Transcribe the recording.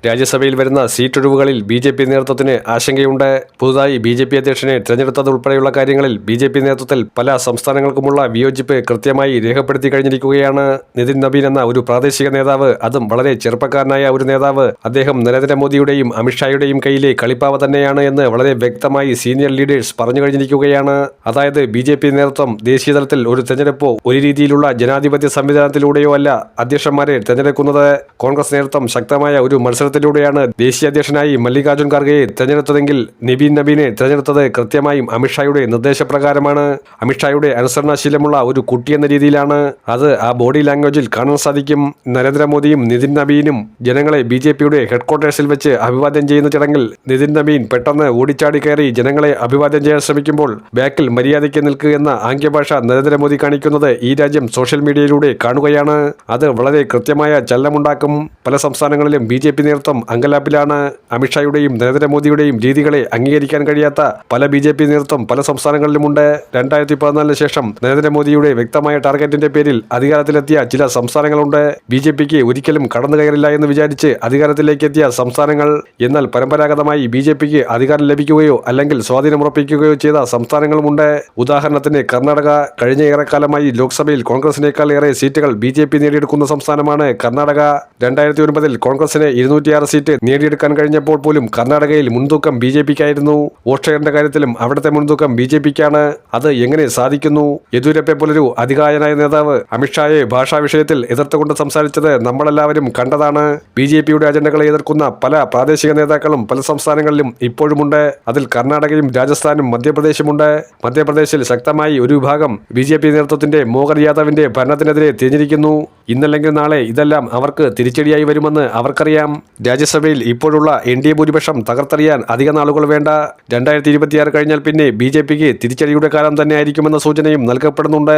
രാജ്യസഭയിൽ വരുന്ന സീറ്റൊഴിവുകളിൽ ബി.ജെ.പി. നേതൃത്വത്തിന് ആശങ്കയുണ്ട്. പുതുതായി ബി.ജെ.പി. അധ്യക്ഷനെ തിരഞ്ഞെടുത്തതുൾപ്പെടെയുള്ള കാര്യങ്ങളിൽ ബി.ജെ.പി. നേതൃത്വത്തിൽ പല സംസ്ഥാനങ്ങൾക്കുമുള്ള വിയോജിപ്പ് കൃത്യമായി രേഖപ്പെടുത്തി കഴിഞ്ഞിരിക്കുകയാണ്. നിതിൻ നബീൻ എന്ന ഒരു പ്രാദേശിക നേതാവ്, അതും വളരെ ചെറുപ്പക്കാരനായ ഒരു നേതാവ്, അദ്ദേഹം നരേന്ദ്രമോദിയുടെയും അമിത്ഷായുടെയും കയ്യിലെ കളിപ്പാവ തന്നെയാണ് എന്ന് വളരെ വ്യക്തമായി സീനിയർ ലീഡേഴ്സ് പറഞ്ഞു കഴിഞ്ഞിരിക്കുകയാണ്. അതായത് ബി.ജെ.പി. നേതൃത്വം ദേശീയ തലത്തിൽ ഒരു തെരഞ്ഞെടുപ്പോ ഒരു രീതിയിലുള്ള ജനാധിപത്യ സംവിധാനത്തിലൂടെയോ അല്ല അധ്യക്ഷന്മാരെ തെരഞ്ഞെടുക്കുന്നത്. കോൺഗ്രസ് നേതൃത്വം ശക്തമായ ഒരു മത്സരത്തിലൂടെയാണ് ദേശീയ അധ്യക്ഷനായി മല്ലികാർജ്ജുൻ ഖാർഗെയെ തെരഞ്ഞെടുത്തതെങ്കിൽ നിതിൻ നബീനെ തെരഞ്ഞെടുത്തത് കൃത്യമായും അമിത്ഷായുടെ നിർദ്ദേശപ്രകാരമാണ്. അമിത്ഷായുടെ അനുസരണശീലമുള്ള ഒരു കുട്ടി എന്ന രീതിയിലാണ്. അത് ആ ബോഡി ലാംഗ്വേജിൽ കാണാൻ സാധിക്കും. നരേന്ദ്രമോദിയും നിതിൻ നബീനും ജനങ്ങളെ ബി.ജെ.പിയുടെ ഹെഡ്ക്വാർട്ടേഴ്സിൽ വെച്ച് അഭിവാദ്യം ചെയ്യുന്ന ചടങ്ങിൽ നിതിൻ നബീൻ പെട്ടെന്ന് ഓടിച്ചാടി കയറി ജനങ്ങളെ അഭിവാദ്യം ചെയ്യാൻ ശ്രമിക്കുമ്പോൾ ബാക്കിൽ മര്യാദയ്ക്ക് നിൽക്കുക എന്ന ആംഗ്യഭാഷ നരേന്ദ്രമോദി കാണിക്കുന്നത് ഈ രാജ്യം സോഷ്യൽ മീഡിയയിലൂടെ കാണുകയാണ്. അത് വളരെ കൃത്യമായ ചലനമുണ്ടാക്കും. പല സംസ്ഥാനങ്ങളിലും ബി.ജെ.പി. നേതൃത്വം അങ്കലാപ്പിലാണ്. അമിത്ഷായുടെയും നരേന്ദ്രമോദിയുടെയും രീതികളെ അംഗീകരിക്കാൻ കഴിയാത്ത പല ബി.ജെ.പി. നേതൃത്വം പല സംസ്ഥാനങ്ങളിലുമുണ്ട്. 2014 ശേഷം നരേന്ദ്രമോദിയുടെ വ്യക്തമായ ടാർഗറ്റിന്റെ പേരിൽ അധികാരത്തിലെത്തിയ ചില സംസ്ഥാനങ്ങളുണ്ട്. ബി.ജെ.പിക്ക് ഒരിക്കലും കടന്നു കയറില്ല എന്ന് വിചാരിച്ച് അധികാരത്തിലേക്ക് എത്തിയ സംസ്ഥാനങ്ങൾ. എന്നാൽ പരമ്പരാഗതമായി ബി.ജെ.പിക്ക് അധികാരം ലഭിക്കുകയോ അല്ലെങ്കിൽ സ്വാധീനമുറപ്പിക്കുകയോ ചെയ്ത സംസ്ഥാനങ്ങളുമുണ്ട്. ഉദാഹരണത്തിന് കർണാടക. കഴിഞ്ഞ ഏറെക്കാലമായി ലോക്സഭയിൽ കോൺഗ്രസിനേക്കാൾ ഏറെ സീറ്റുകൾ ബി.ജെ.പി. നേടിയെടുക്കുന്ന സംസ്ഥാനമാണ് കർണാടക. 2009 കോൺഗ്രസിന് 206 സീറ്റ് നേടിയെടുക്കാൻ കഴിഞ്ഞപ്പോൾ പോലും കർണാടകയിൽ മുൻതൂക്കം ബി.ജെ.പിക്കായിരുന്നു. വോട്ട് കാര്യത്തിലും അവിടുത്തെ മുൻതൂക്കം ബി.ജെ.പിക്കാണ്. അത് എങ്ങനെ സാധിക്കുന്നു? യെദ്യൂരപ്പയെ പോലൊരു അധികായനായ നേതാവ് അമിത്ഷായെ ഭാഷാ വിഷയത്തിൽ എതിർത്തുകൊണ്ട് സംസാരിച്ചത് നമ്മളെല്ലാവരും കണ്ടതാണ്. ബി.ജെ.പിയുടെ അജണ്ടകളെ എതിർക്കുന്ന പല പ്രാദേശിക നേതാക്കളും പല സംസ്ഥാനങ്ങളിലും ഇപ്പോഴുമുണ്ട്. അതിൽ കർണാടകയും രാജസ്ഥാനും മധ്യപ്രദേശുമുണ്ട്. മധ്യപ്രദേശിൽ ശക്തമായി ഒരു വിഭാഗം ബി.ജെ.പി. നേതൃത്വത്തിന്റെ മോഹൻ യാദവിന്റെ ഭരണത്തിനെതിരെ തിരിഞ്ഞിരിക്കുന്നു. ഇന്നല്ലെങ്കിൽ നാളെ ഇതെല്ലാം അവർക്ക് തിരിച്ചടിയായി വരുമെന്ന് അവർക്കറിയാം. രാജ്യസഭയിൽ ഇപ്പോഴുള്ള എൻ.ഡി.എ ഭൂരിപക്ഷം തകർത്തെറിയാൻ അധിക നാളുകൾ വേണ്ട. 2026 കഴിഞ്ഞാൽ പിന്നെ ബി.ജെ.പിക്ക് തിരിച്ചടിയുടെ കാലം തന്നെയായിരിക്കുമെന്ന സൂചനയും നൽകപ്പെടുന്നുണ്ട്.